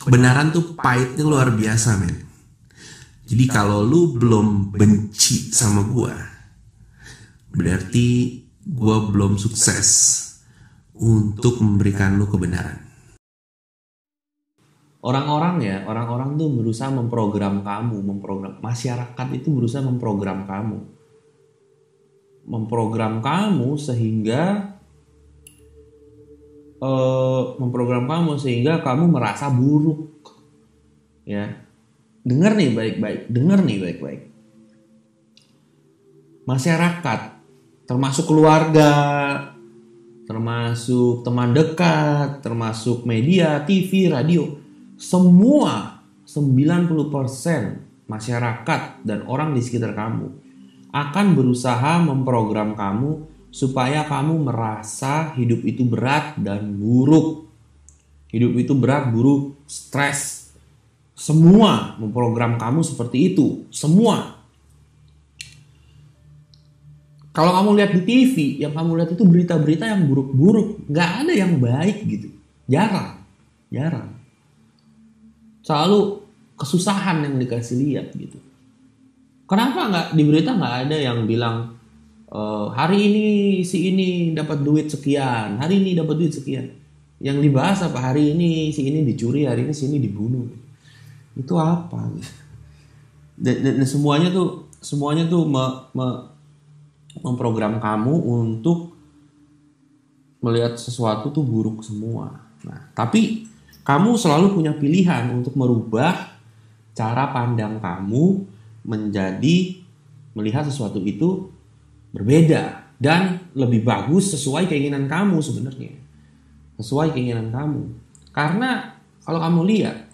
kebenaran tuh pahitnya luar biasa, men. Jadi kalau lu belum benci sama gue, berarti gue belum sukses untuk memberikan lu kebenaran. Orang-orang tuh berusaha memprogram kamu, masyarakat itu berusaha memprogram sehingga kamu merasa buruk. Ya, dengar nih baik-baik. Masyarakat, termasuk keluarga, termasuk teman dekat, termasuk media, TV, radio, semua 90% masyarakat dan orang di sekitar kamu akan berusaha memprogram kamu supaya kamu merasa hidup itu berat dan buruk. Hidup itu berat, buruk, stres. Semua memprogram kamu seperti itu, semua. Kalau kamu lihat di TV, yang kamu lihat itu berita-berita yang buruk-buruk, nggak ada yang baik gitu, jarang. Selalu kesusahan yang dikasih lihat gitu. Kenapa nggak di berita nggak ada yang bilang hari ini si ini dapat duit sekian, hari ini dapat duit sekian. Yang dibahas apa? Hari ini si ini dicuri, hari ini si ini dibunuh. Itu apa? Dan semuanya tuh memprogram kamu untuk melihat sesuatu tuh buruk semua. Nah, tapi kamu selalu punya pilihan untuk merubah cara pandang kamu menjadi melihat sesuatu itu berbeda dan lebih bagus sesuai keinginan kamu sebenarnya. Sesuai keinginan kamu. Karena kalau kamu lihat,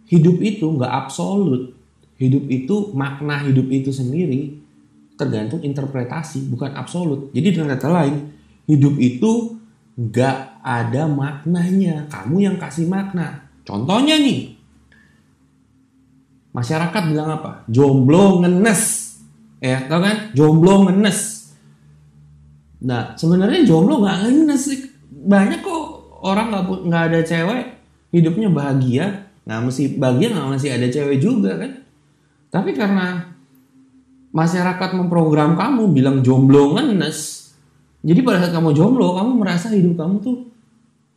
hidup itu nggak absolut. Hidup itu, makna hidup itu sendiri tergantung interpretasi, bukan absolut. Jadi dengan kata lain, hidup itu nggak ada maknanya, kamu yang kasih makna. Contohnya nih, masyarakat bilang apa? Jomblo ngenes, ya tau kan? Jomblo ngenes. Nah sebenarnya jomblo nggak ngenes, banyak kok orang nggak ada cewek hidupnya bahagia, nggak mesti bahagia, nggak mesti ada cewek juga kan? Tapi karena masyarakat memprogram kamu bilang jomblo ngenes, jadi pada saat kamu jomblo, kamu merasa hidup kamu tuh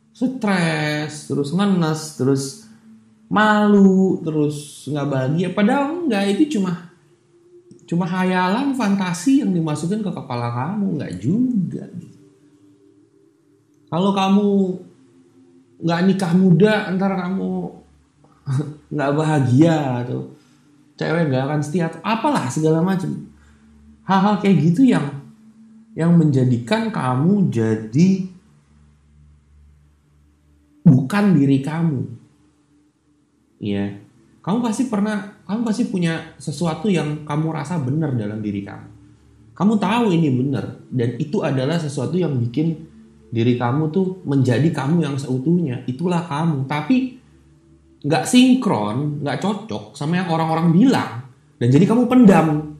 stres, terus ngenes, terus malu, terus nggak bahagia. Padahal enggak, itu cuma hayalan, fantasi yang dimasukin ke kepala kamu, nggak juga. Kalau kamu nggak nikah muda, ntar kamu nggak bahagia atau cewek nggak akan setia, atau apalah segala macam. Hal-hal kayak gitu yang menjadikan kamu jadi bukan diri kamu. Ya, kamu pasti punya sesuatu yang kamu rasa benar dalam diri kamu. Kamu tahu ini benar dan itu adalah sesuatu yang bikin diri kamu tuh menjadi kamu yang seutuhnya. Itulah kamu. Tapi nggak sinkron, nggak cocok sama yang orang-orang bilang. Dan jadi kamu pendam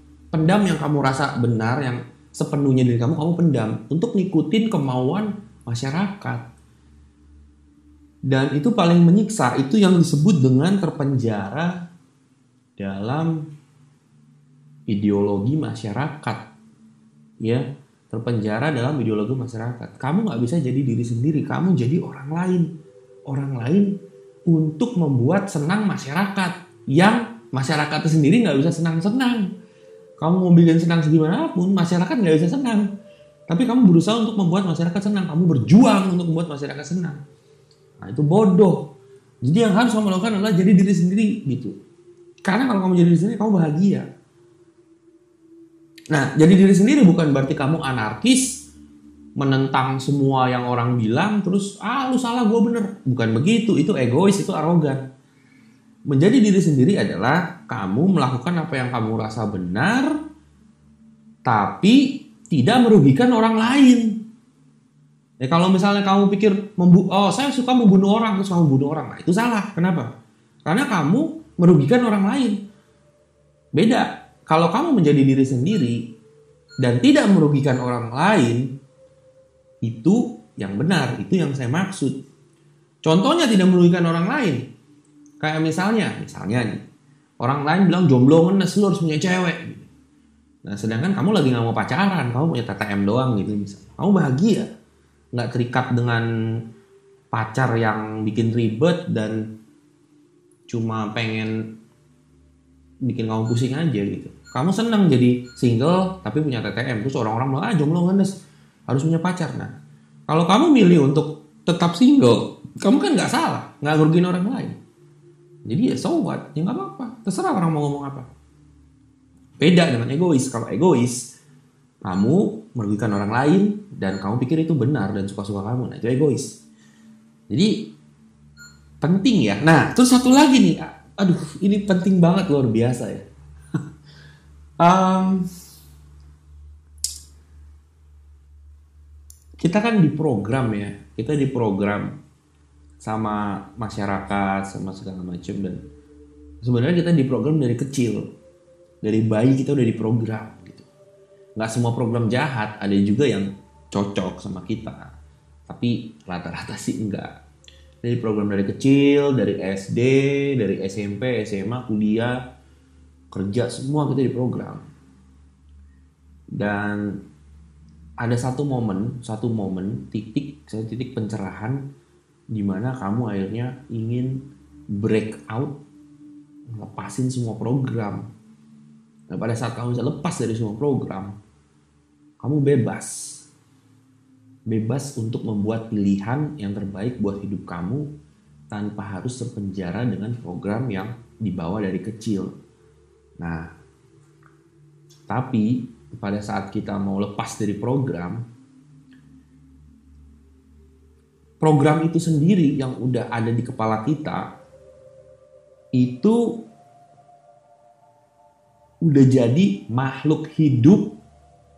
yang kamu rasa benar, yang sepenuhnya diri kamu pendam untuk ngikutin kemauan masyarakat. Dan itu paling menyiksa, itu yang disebut dengan terpenjara dalam ideologi masyarakat. Ya, terpenjara dalam ideologi masyarakat. Kamu nggak bisa jadi diri sendiri, kamu jadi orang lain untuk membuat senang masyarakat, yang masyarakat sendiri nggak bisa senang-senang. Kamu mau bikin senang segimanapun, masyarakat nggak bisa senang. Tapi kamu berusaha untuk membuat masyarakat senang. Kamu berjuang untuk membuat masyarakat senang. Nah itu bodoh. Jadi yang harus kamu lakukan adalah jadi diri sendiri gitu. Karena kalau kamu jadi diri sendiri, kamu bahagia. Nah jadi diri sendiri bukan berarti kamu anarkis, menentang semua yang orang bilang, terus lu salah, gue bener. Bukan begitu, itu egois, itu arogan. Menjadi diri sendiri adalah kamu melakukan apa yang kamu rasa benar, tapi tidak merugikan orang lain. Ya kalau misalnya kamu pikir, saya suka membunuh orang, terus kamu bunuh orang, nah itu salah. Kenapa? Karena kamu merugikan orang lain. Beda. Kalau kamu menjadi diri sendiri dan tidak merugikan orang lain, itu yang benar, itu yang saya maksud. Contohnya tidak merugikan orang lain. Kayak misalnya nih, orang lain bilang jomblo ngenes, lu harus punya cewek. Nah, sedangkan kamu lagi nggak mau pacaran, kamu punya TTM doang gitu misalnya. Kamu bahagia, nggak terikat dengan pacar yang bikin ribet dan cuma pengen bikin kamu pusing aja gitu. Kamu senang jadi single tapi punya TTM, terus orang-orang bilang jomblo ngenes, harus punya pacar. Nah, kalau kamu milih untuk tetap single, kamu kan nggak salah, nggak ngerugiin orang lain. Jadi ya so what, ya nggak apa-apa, terserah orang mau ngomong apa. Beda dengan egois. Kalau egois, kamu merugikan orang lain dan kamu pikir itu benar dan suka-suka kamu. Nah, itu egois. Jadi penting ya. Nah, terus satu lagi nih. Aduh, ini penting banget, luar biasa ya. Kita kan diprogram ya. Kita diprogram sama masyarakat, sama segala macam. Dan sebenarnya kita diprogram dari kecil. Dari bayi kita udah diprogram gitu. Nggak semua program jahat, ada juga yang cocok sama kita. Tapi rata-rata sih enggak. Dari program dari kecil, dari SD, dari SMP, SMA, kuliah, kerja, semua kita diprogram. Dan ada satu momen, titik pencerahan di mana kamu akhirnya ingin break out, lepasin semua program. Nah, pada saat kamu bisa lepas dari semua program, kamu bebas. Bebas untuk membuat pilihan yang terbaik buat hidup kamu tanpa harus terpenjara dengan program yang dibawa dari kecil. Nah, tapi pada saat kita mau lepas dari program itu sendiri yang udah ada di kepala kita, itu udah jadi makhluk hidup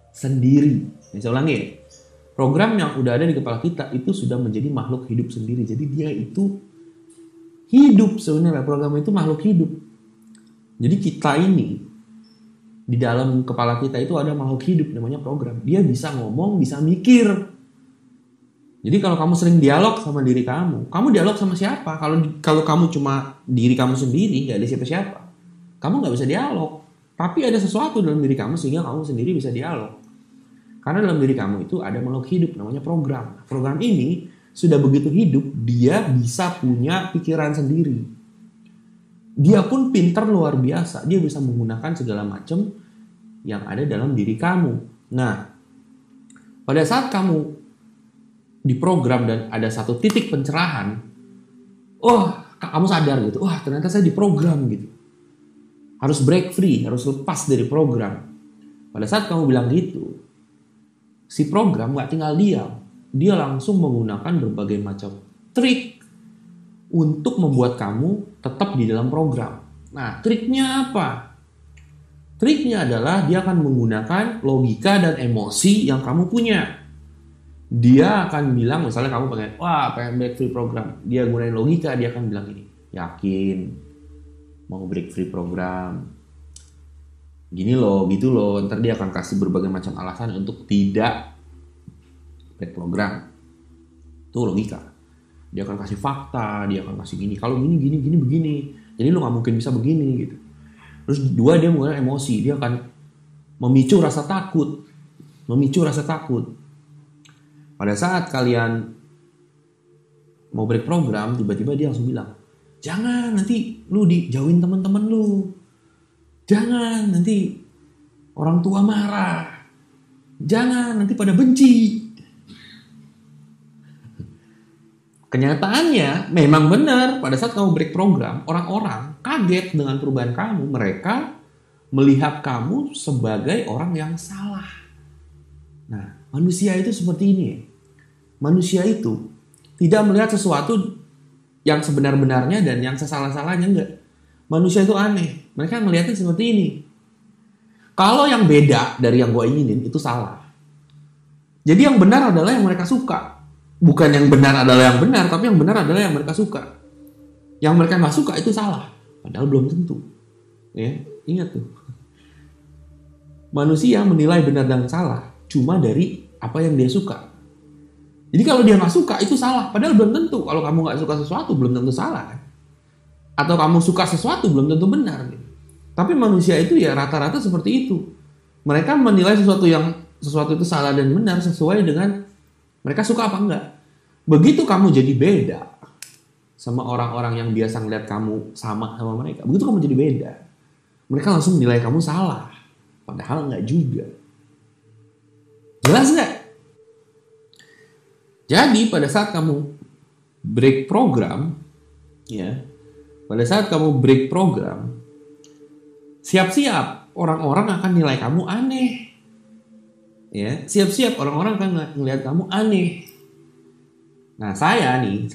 sendiri. Saya ulangi ya. Program yang udah ada di kepala kita itu sudah menjadi makhluk hidup sendiri. Jadi dia itu hidup sebenarnya. Program itu makhluk hidup. Jadi kita ini, di dalam kepala kita itu ada makhluk hidup namanya program. Dia bisa ngomong, bisa mikir. Jadi kalau kamu sering dialog sama diri kamu dialog sama siapa? Kalau kamu cuma diri kamu sendiri, gak ada siapa-siapa, kamu gak bisa dialog. Tapi ada sesuatu dalam diri kamu sehingga kamu sendiri bisa dialog. Karena dalam diri kamu itu ada makhluk hidup namanya program. Program ini sudah begitu hidup, dia bisa punya pikiran sendiri. Dia pun pintar luar biasa. Dia bisa menggunakan segala macam yang ada dalam diri kamu. Nah, pada saat kamu diprogram dan ada satu titik pencerahan, kamu sadar gitu, ternyata saya diprogram gitu. Harus break free, harus lepas dari program. Pada saat kamu bilang gitu, si program gak tinggal diam. Dia langsung menggunakan berbagai macam trik untuk membuat kamu tetap di dalam program. Nah, triknya apa? Triknya adalah dia akan menggunakan logika dan emosi yang kamu punya. Dia akan bilang, misalnya kamu pengen break free program. Dia gunain logika, dia akan bilang gini, yakin mau break free program, gini loh, gitu loh. Ntar dia akan kasih berbagai macam alasan untuk tidak break program. Itu logika. Dia akan kasih fakta, dia akan kasih gini, kalau gini begini. Jadi lo nggak mungkin bisa begini gitu. Terus dua, dia menggunakan emosi. Dia akan memicu rasa takut. Pada saat kalian mau break program, tiba-tiba dia langsung bilang, jangan, nanti lu dijauhin teman-teman lu. Jangan, nanti orang tua marah. Jangan, nanti pada benci. Kenyataannya memang benar, pada saat kamu break program, orang-orang kaget dengan perubahan kamu. Mereka melihat kamu sebagai orang yang salah. Nah, manusia itu seperti ini. Manusia itu tidak melihat sesuatu yang sebenar-benarnya dan yang sesalah-salahnya, enggak. Manusia itu aneh. Mereka melihatnya seperti ini. Kalau yang beda dari yang gue inginin, itu salah. Jadi yang benar adalah yang mereka suka. Bukan yang benar adalah yang benar, tapi yang benar adalah yang mereka suka. Yang mereka nggak suka itu salah. Padahal belum tentu. Ya, ingat tuh. Manusia menilai benar dan salah cuma dari apa yang dia suka. Jadi kalau dia nggak suka itu salah, padahal belum tentu. Kalau kamu nggak suka sesuatu belum tentu salah kan? atau kamu suka sesuatu belum tentu benar. Gitu. Tapi manusia itu ya rata-rata seperti itu. Mereka menilai sesuatu itu salah dan benar sesuai dengan mereka suka apa enggak. Begitu kamu jadi beda sama orang-orang yang biasa ngeliat kamu sama mereka, begitu kamu jadi beda, mereka langsung menilai kamu salah. Padahal enggak juga. Jelas nggak? Jadi pada saat kamu break program, ya, pada saat kamu break program, siap-siap orang-orang akan nilai kamu aneh. Ya, siap-siap orang-orang akan ngelihat kamu aneh. Nah, saya nih,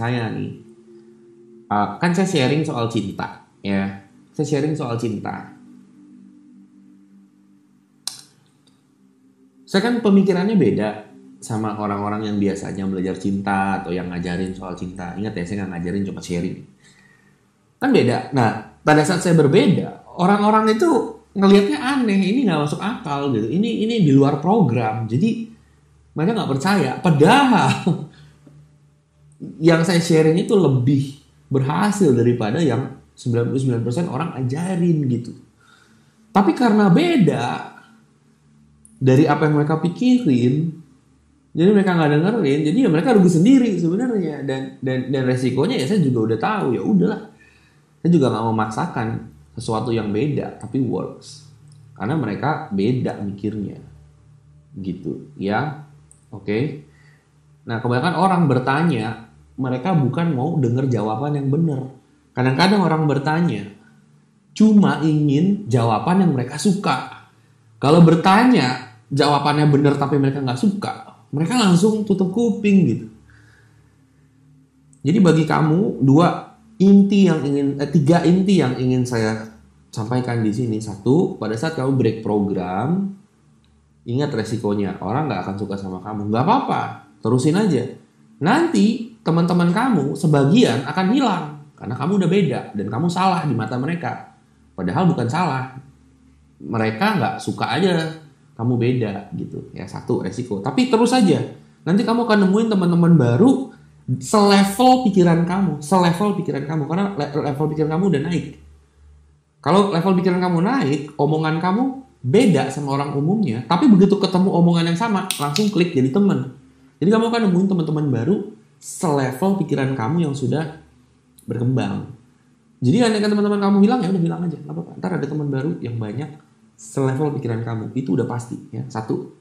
kan saya sharing soal cinta, ya. Saya sharing soal cinta. Saya kan pemikirannya beda sama orang-orang yang biasanya belajar cinta atau yang ngajarin soal cinta. Ingat ya, saya nggak ngajarin, cuma sharing. Kan beda. Nah, pada saat saya berbeda, orang-orang itu ngelihatnya aneh, ini nggak masuk akal gitu. Ini di luar program. Jadi mereka nggak percaya. Padahal yang saya sharing itu lebih berhasil daripada yang 99% orang ajarin gitu. Tapi karena beda dari apa yang mereka pikirin, jadi mereka nggak dengerin. Jadi ya mereka rugi sendiri sebenarnya. Dan resikonya ya saya juga udah tahu. Ya udahlah. Saya juga nggak memaksakan sesuatu yang beda tapi works karena mereka beda mikirnya gitu ya. Oke. Nah, kebanyakan orang bertanya, mereka bukan mau dengar jawaban yang benar. Kadang-kadang orang bertanya cuma ingin jawaban yang mereka suka. Kalau bertanya jawabannya benar tapi mereka nggak suka, mereka langsung tutup kuping gitu. Jadi bagi kamu tiga inti yang ingin saya sampaikan di sini. Satu, pada saat kamu break program, ingat resikonya. Orang nggak akan suka sama kamu. Nggak apa-apa, terusin aja. Nanti teman-teman kamu sebagian akan hilang karena kamu udah beda dan kamu salah di mata mereka. Padahal bukan salah. Mereka nggak suka aja kamu beda gitu. Ya, satu resiko. Tapi terus aja. Nanti kamu akan nemuin teman-teman baru selevel pikiran kamu karena level pikiran kamu udah naik. Kalau level pikiran kamu naik, omongan kamu beda sama orang umumnya, tapi begitu ketemu omongan yang sama, langsung klik jadi teman. Jadi kamu akan nemuin teman-teman baru selevel pikiran kamu yang sudah berkembang. Jadi andaikan teman-teman kamu hilang, ya udah hilang aja, nggak apa-apa. Ntar ada teman baru yang banyak selevel pikiran kamu, itu udah pasti. Ya, satu,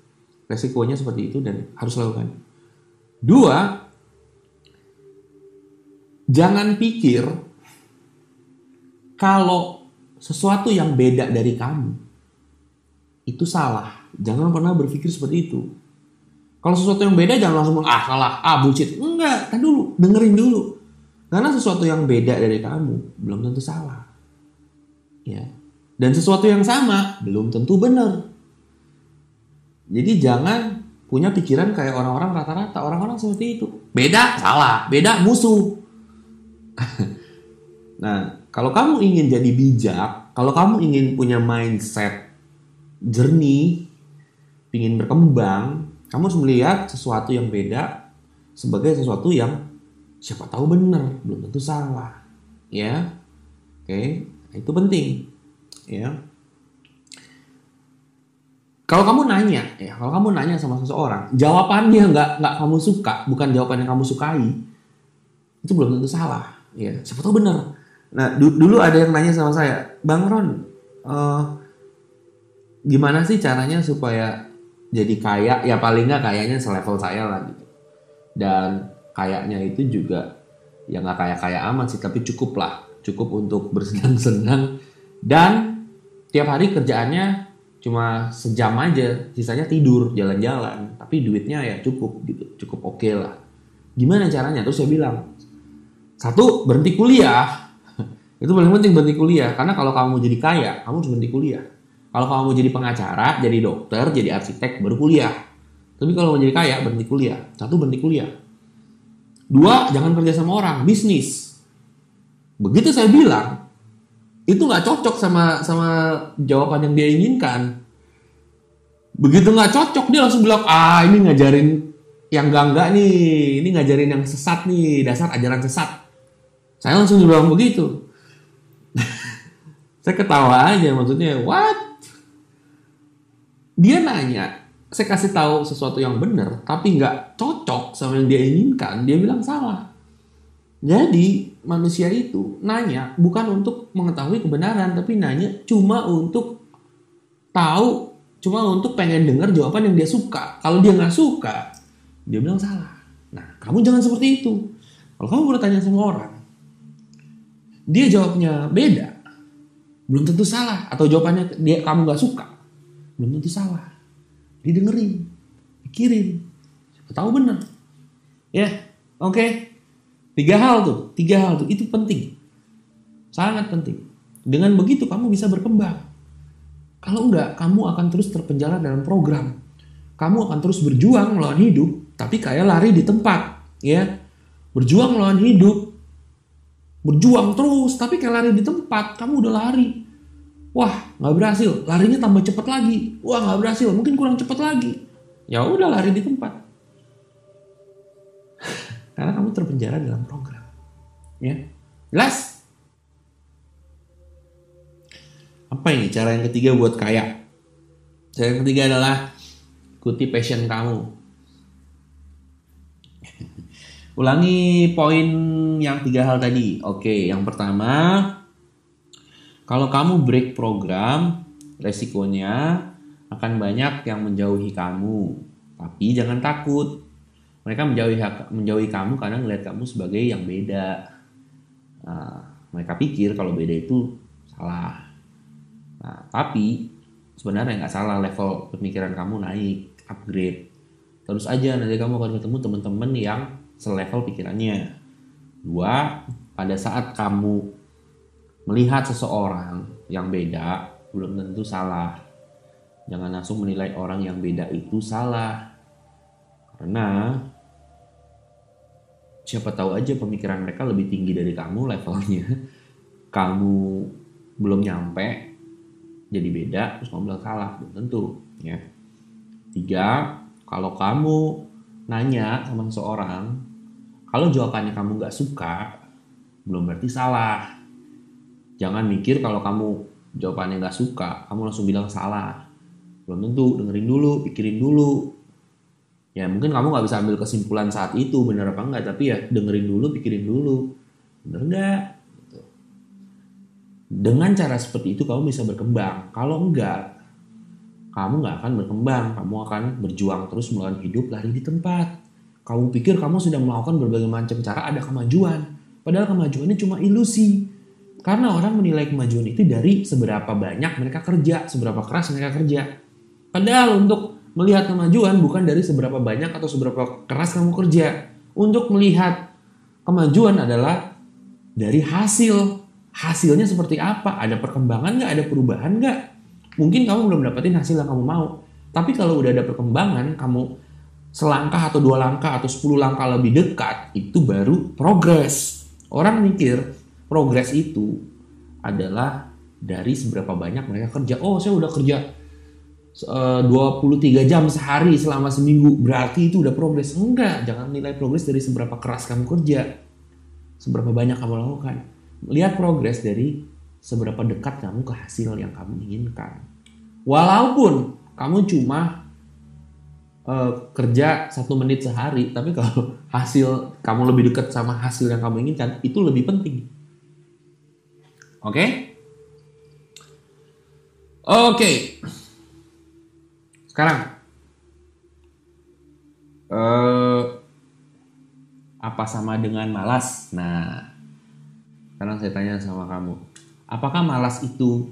resikonya seperti itu dan harus lakukan. Dua, jangan pikir kalau sesuatu yang beda dari kamu itu salah. Jangan pernah berpikir seperti itu. Kalau sesuatu yang beda jangan langsung salah, bullshit. Enggak, kan dulu, dengerin dulu. Karena sesuatu yang beda dari kamu belum tentu salah. Ya. Dan sesuatu yang sama belum tentu benar. Jadi jangan punya pikiran kayak orang-orang rata-rata. Orang-orang seperti itu. Beda, salah. Beda, musuh. Nah, kalau kamu ingin jadi bijak, kalau kamu ingin punya mindset jernih, ingin berkembang, kamu harus melihat sesuatu yang beda sebagai sesuatu yang siapa tahu benar, belum tentu salah. Ya, oke, itu penting. Ya, kalau kamu nanya sama seseorang, jawabannya nggak kamu suka, bukan jawaban yang kamu sukai, itu belum tentu salah. Ya, siapa tahu benar. Nah, dulu ada yang nanya sama saya, Bang Ron, gimana sih caranya supaya jadi kaya? Ya paling nggak kayaknya selevel saya lah gitu. Dan kayaknya itu juga ya nggak kaya-kaya amat sih, tapi cukup untuk bersenang-senang. Dan tiap hari kerjaannya cuma sejam aja, sisanya tidur, jalan-jalan. Tapi duitnya ya cukup gitu, cukup oke lah. Gimana caranya? Terus saya bilang, satu, berhenti kuliah. Itu paling penting, berhenti kuliah. Karena kalau kamu mau jadi kaya, kamu harus berhenti kuliah. Kalau kamu mau jadi pengacara, jadi dokter, jadi arsitek, baru kuliah. Tapi kalau mau jadi kaya, berhenti kuliah. Satu, berhenti kuliah. Dua, jangan kerja sama orang, bisnis. Begitu saya bilang, itu nggak cocok sama jawaban yang dia inginkan. Begitu nggak cocok, dia langsung bilang, ini ngajarin yang enggak nih, ini ngajarin yang sesat nih, dasar ajaran sesat. Saya langsung bilang begitu. Saya ketawa aja, maksudnya what? Dia nanya, saya kasih tahu sesuatu yang benar, tapi nggak cocok sama yang dia inginkan, dia bilang salah. Jadi manusia itu nanya bukan untuk mengetahui kebenaran, tapi nanya cuma untuk tahu, cuma untuk pengen dengar jawaban yang dia suka. Kalau dia nggak suka, dia bilang salah. Nah, kamu jangan seperti itu. Kalau kamu bertanya sama orang, dia jawabnya beda, belum tentu salah. Atau jawabannya kamu nggak suka, belum tentu salah. Didengerin, pikirin, tahu benar. Ya, oke. Tiga hal tuh itu penting, sangat penting. Dengan begitu kamu bisa berkembang. Kalau enggak, kamu akan terus terpenjara dalam program. Kamu akan terus berjuang melawan hidup, tapi kayak lari di tempat, ya. Berjuang melawan hidup, berjuang terus, tapi kayak lari di tempat. Kamu udah lari, wah nggak berhasil, larinya tambah cepat lagi. Wah nggak berhasil, mungkin kurang cepat lagi. Ya udah lari di tempat. Karena kamu terpenjara dalam program. Ya. Jelas? Apa ini cara yang ketiga buat kaya? Cara yang ketiga adalah ikuti passion kamu. Ulangi poin yang 3 hal tadi. Oke, yang pertama, kalau kamu break program, resikonya akan banyak yang menjauhi kamu. Tapi jangan takut. Mereka menjauhi kamu karena ngelihat kamu sebagai yang beda. Nah, mereka pikir kalau beda itu salah. Nah, tapi sebenarnya nggak salah, level pemikiran kamu naik, upgrade. Terus aja nanti kamu akan ketemu teman-teman yang selevel pikirannya. 2, pada saat kamu melihat seseorang yang beda, belum tentu salah. Jangan langsung menilai orang yang beda itu salah. Karena siapa tahu aja pemikiran mereka lebih tinggi dari kamu levelnya. Kamu belum nyampe, jadi beda, terus kamu bilang salah. Belum tentu. Ya. 3, kalau kamu nanya sama seseorang, kalau jawabannya kamu gak suka, belum berarti salah. Jangan mikir kalau kamu jawabannya gak suka, kamu langsung bilang salah. Belum tentu, dengerin dulu, pikirin dulu. Ya mungkin kamu gak bisa ambil kesimpulan saat itu benar apa enggak, tapi ya dengerin dulu, pikirin dulu, bener enggak gitu. Dengan cara seperti itu kamu bisa berkembang. Kalau enggak, kamu gak akan berkembang. Kamu akan berjuang terus melawan hidup, lari di tempat. Kamu pikir kamu sudah melakukan berbagai macam cara ada kemajuan, padahal kemajuannya cuma ilusi. Karena orang menilai kemajuan itu dari seberapa banyak mereka kerja, seberapa keras mereka kerja. Padahal untuk melihat kemajuan bukan dari seberapa banyak atau seberapa keras kamu kerja. Untuk melihat kemajuan adalah dari hasil. Hasilnya seperti apa? Ada perkembangan nggak? Ada perubahan nggak? Mungkin kamu belum dapetin hasil yang kamu mau. Tapi kalau udah ada perkembangan, kamu selangkah atau 2 langkah atau 10 langkah lebih dekat, itu baru progres. Orang mikir progres itu adalah dari seberapa banyak mereka kerja. Oh, saya udah kerja 23 jam sehari selama seminggu, berarti itu udah progres. Enggak, jangan nilai progres dari seberapa keras kamu kerja, seberapa banyak kamu lakukan. Lihat progres dari seberapa dekat kamu ke hasil yang kamu inginkan. Walaupun kamu cuma kerja 1 menit sehari, tapi kalau hasil kamu lebih dekat sama hasil yang kamu inginkan, itu lebih penting. Oke? Sekarang apa sama dengan malas? Nah, sekarang saya tanya sama kamu, apakah malas itu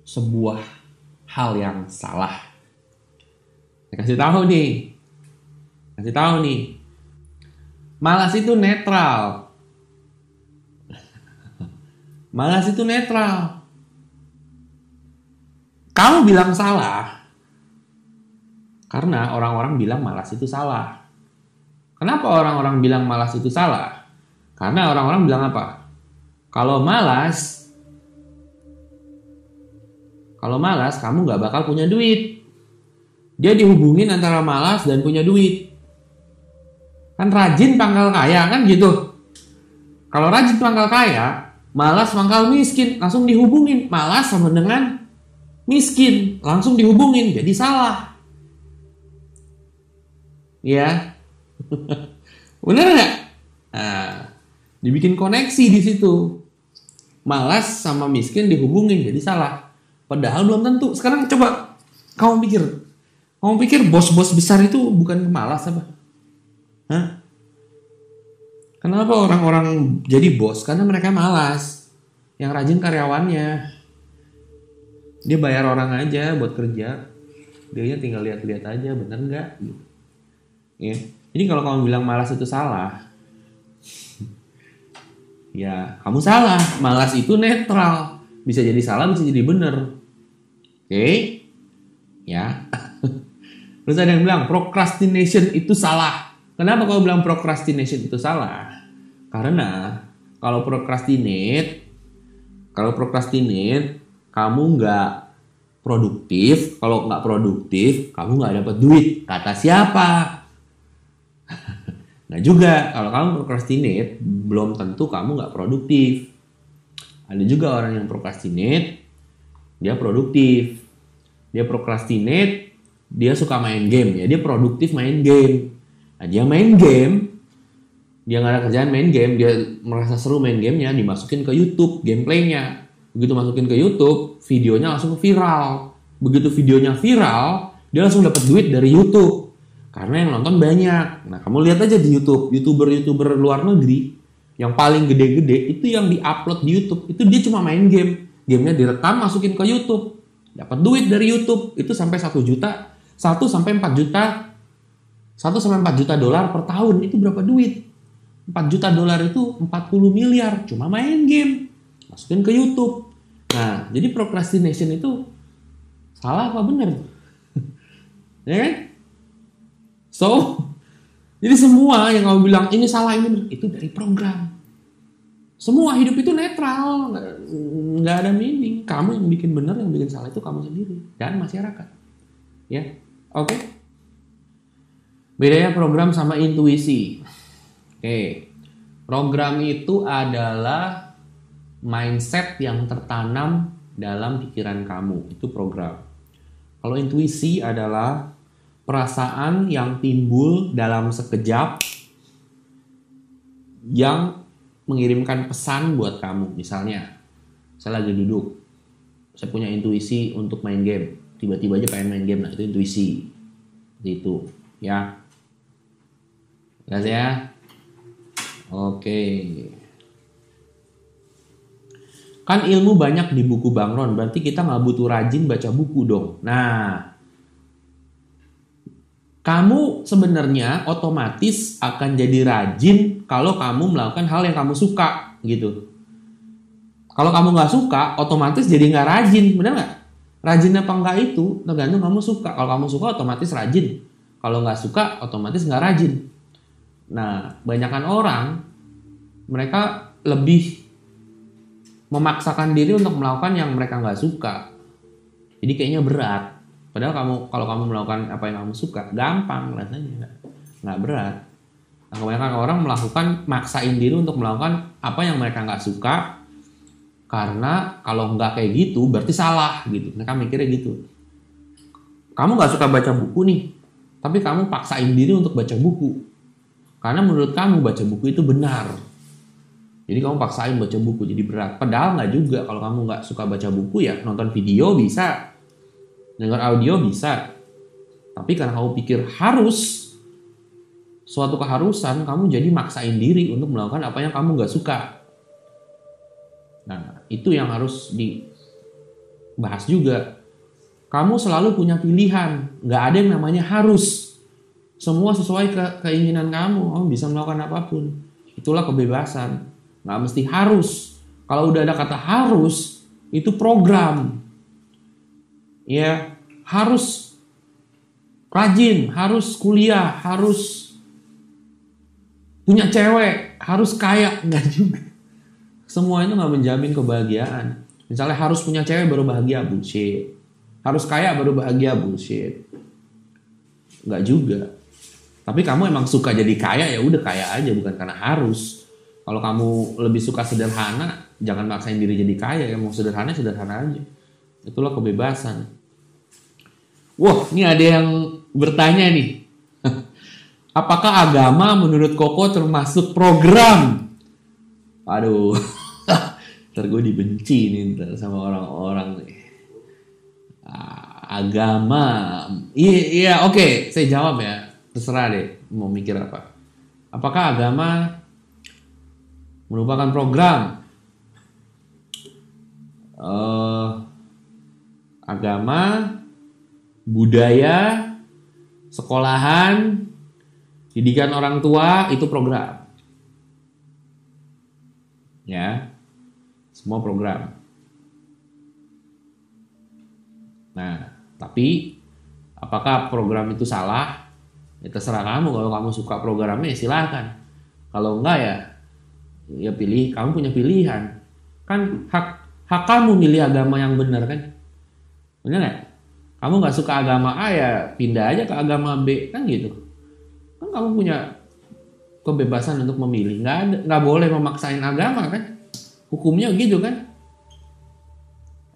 sebuah hal yang salah? Saya kasih tahu nih. Malas itu netral. Malas itu netral. Kamu bilang salah karena orang-orang bilang malas itu salah. Kenapa orang-orang bilang malas itu salah? Karena orang-orang bilang apa? Kalau malas kamu gak bakal punya duit. Dia dihubungin antara malas dan punya duit. Kan rajin pangkal kaya, kan gitu. Kalau rajin pangkal kaya, Malas mangkal miskin, langsung dihubungin. Malas sama dengan miskin, langsung dihubungin, jadi salah. Ya. Bener nggak? Nah, dibikin koneksi di situ. Malas sama miskin dihubungin, jadi salah. Padahal belum tentu. Sekarang coba kamu pikir bos-bos besar itu bukan malas apa? Hah? Kenapa orang-orang jadi bos? Karena mereka malas. Yang rajin karyawannya. Dia bayar orang aja buat kerja. Dianya tinggal lihat-lihat aja, bener nggak? Ya. Jadi kalau kamu bilang malas itu salah, ya kamu salah. Malas itu netral. Bisa jadi salah, bisa jadi bener. Oke? Ya. Terus ada yang bilang procrastination itu salah. Kenapa kau bilang procrastination itu salah? Karena kalau procrastinate kamu nggak produktif. Kalau nggak produktif, kamu nggak dapat duit. Kata siapa? Nah juga kalau kamu procrastinate, belum tentu kamu nggak produktif. Ada juga orang yang procrastinate, dia produktif. Dia procrastinate, dia suka main game, ya dia produktif main game. Nah dia main game, dia nggak ada kerjaan main game, dia merasa seru main gamenya, dimasukin ke YouTube gameplaynya. Begitu masukin ke YouTube, videonya langsung viral. Begitu videonya viral, dia langsung dapat duit dari YouTube. Karena yang nonton banyak. Nah, kamu lihat aja di YouTube, YouTuber luar negeri yang paling gede-gede itu yang di-upload di YouTube, itu dia cuma main game. Gamenya direkam, masukin ke YouTube. Dapat duit dari YouTube. Itu sampai 1 juta, 1 sampai 4 juta. 1 sampai 4 juta dolar per tahun. Itu berapa duit? 4 juta dolar itu 40 miliar cuma main game. Masukin ke YouTube. Nah, jadi procrastination itu salah apa benar? Ya kan? So, jadi semua yang kamu bilang ini salah, ini benar, itu dari program. Semua hidup itu netral, nggak ada meaning. Kamu yang bikin benar, yang bikin salah itu kamu sendiri dan masyarakat. Ya, oke. Bedanya program sama intuisi. Oke, program itu adalah mindset yang tertanam dalam pikiran kamu, itu program. Kalau intuisi adalah perasaan yang timbul dalam sekejap yang mengirimkan pesan buat kamu. Misalnya, saya lagi duduk, saya punya intuisi untuk main game, tiba-tiba aja pengen main game, nah itu intuisi. Itu, ya. Jelas ya? Oke. Kan ilmu banyak di buku Bang Ron, berarti kita nggak butuh rajin baca buku dong. Nah, kamu sebenarnya otomatis akan jadi rajin kalau kamu melakukan hal yang kamu suka, gitu. Kalau kamu nggak suka, otomatis jadi nggak rajin, benar nggak? Rajin apa enggak itu tergantung kamu suka. Kalau kamu suka, otomatis rajin. Kalau nggak suka, otomatis nggak rajin. Nah, banyakkan orang, mereka lebih memaksakan diri untuk melakukan yang mereka nggak suka. Jadi kayaknya berat. Padahal kalau kamu melakukan apa yang kamu suka, gampang rasanya, nggak berat. Nah, kebanyakan orang maksain diri untuk melakukan apa yang mereka nggak suka, karena kalau nggak kayak gitu berarti salah gitu. Mereka mikirnya gitu. Kamu nggak suka baca buku nih, tapi kamu paksain diri untuk baca buku, karena menurut kamu baca buku itu benar. Jadi kamu paksain baca buku, jadi berat. Padahal nggak juga. Kalau kamu nggak suka baca buku, ya nonton video bisa, dengar audio bisa. Tapi karena kamu pikir harus, suatu keharusan, kamu jadi maksain diri untuk melakukan apa yang kamu nggak suka. Nah, itu yang harus dibahas juga. Kamu selalu punya pilihan, nggak ada yang namanya harus. Semua sesuai keinginan kamu bisa melakukan apapun. Itulah kebebasan, nggak mesti harus. Kalau udah ada kata harus, itu program. Ya, harus rajin, harus kuliah, harus punya cewek, harus kaya, nggak juga. Semua itu nggak menjamin kebahagiaan. Misalnya harus punya cewek baru bahagia, bullshit. Harus kaya baru bahagia, bullshit. Nggak juga. Tapi kamu emang suka jadi kaya, ya udah kaya aja, bukan karena harus. Kalau kamu lebih suka sederhana, jangan maksain diri jadi kaya. Ya mau sederhana sederhana aja. Itulah kebebasan. Wah, ini ada yang bertanya nih. Apakah agama menurut Koko termasuk program? Aduh, ntar gue dibenci nih ntar sama orang-orang nih. Agama, iya oke, saya jawab ya. Terserah deh, mau mikir apa. Apakah agama merupakan program? Agama, budaya, sekolahan, didikan orang tua itu program. Ya, semua program. Nah, tapi apakah program itu salah? Ya terserah kamu. Kalau kamu suka programnya ya silakan. Kalau enggak ya pilih. Kamu punya pilihan. Kan hak kamu milih agama yang benar kan? Benar nggak? Kamu nggak suka agama A ya pindah aja ke agama B kan gitu. Kan kamu punya kebebasan untuk memilih. Nggak boleh memaksain agama kan? Hukumnya gitu kan?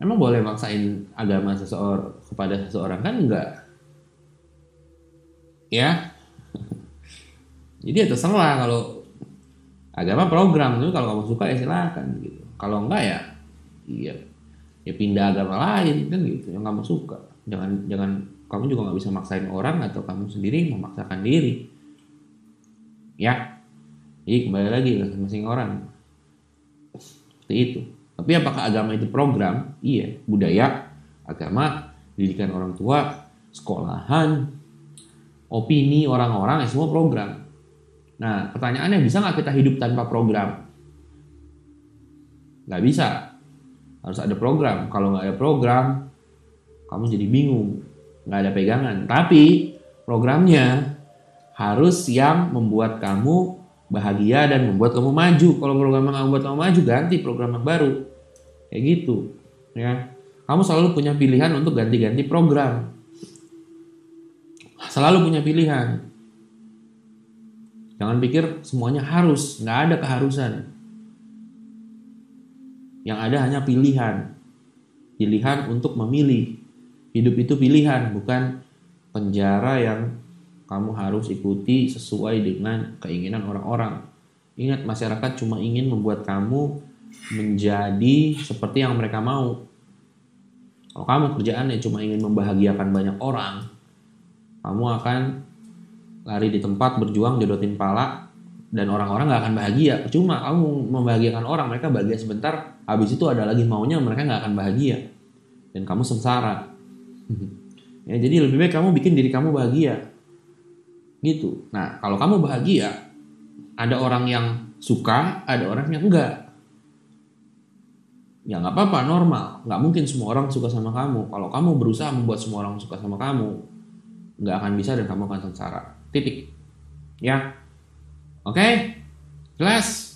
Emang boleh maksain agama kepada seseorang kan? Enggak. Ya. Jadi ya terserah. Kalau agama program, tapi kalau kamu suka ya silakan gitu. Kalau enggak ya pindah agama lain kan gitu yang kamu suka. Jangan kamu juga nggak bisa maksain orang atau kamu sendiri memaksakan diri. Ya. Jadi kembali lagi masing-masing orang. Seperti itu. Tapi apakah agama itu program? Iya. Budaya, agama, didikan orang tua, sekolahan, opini orang-orang, ya semua program. Nah, pertanyaannya bisa nggak kita hidup tanpa program? Nggak bisa. Harus ada program. Kalau nggak ada program, kamu jadi bingung. Nggak ada pegangan. Tapi programnya harus yang membuat kamu bahagia dan membuat kamu maju. Kalau program yang membuat kamu maju, ganti program yang baru. Kayak gitu. Ya. Kamu selalu punya pilihan untuk ganti-ganti program. Selalu punya pilihan. Jangan pikir semuanya harus. Nggak ada keharusan. Yang ada hanya pilihan. Pilihan untuk memilih. Hidup itu pilihan, bukan penjara yang kamu harus ikuti sesuai dengan keinginan orang-orang. Ingat, masyarakat cuma ingin membuat kamu menjadi seperti yang mereka mau. Kalau kamu kerjaannya cuma ingin membahagiakan banyak orang, kamu akan lari di tempat, berjuang, jodotin pala, dan orang-orang gak akan bahagia. Percuma kamu membahagiakan orang, mereka bahagia sebentar, habis itu ada lagi maunya, mereka gak akan bahagia. Dan kamu sengsara. Ya, jadi lebih baik kamu bikin diri kamu bahagia. Gitu. Nah, kalau kamu bahagia, ada orang yang suka, ada orang yang enggak. Ya nggak apa-apa, normal. Nggak mungkin semua orang suka sama kamu. Kalau kamu berusaha membuat semua orang suka sama kamu, nggak akan bisa dan kamu akan sengsara. Titik. Ya. Oke? Jelas?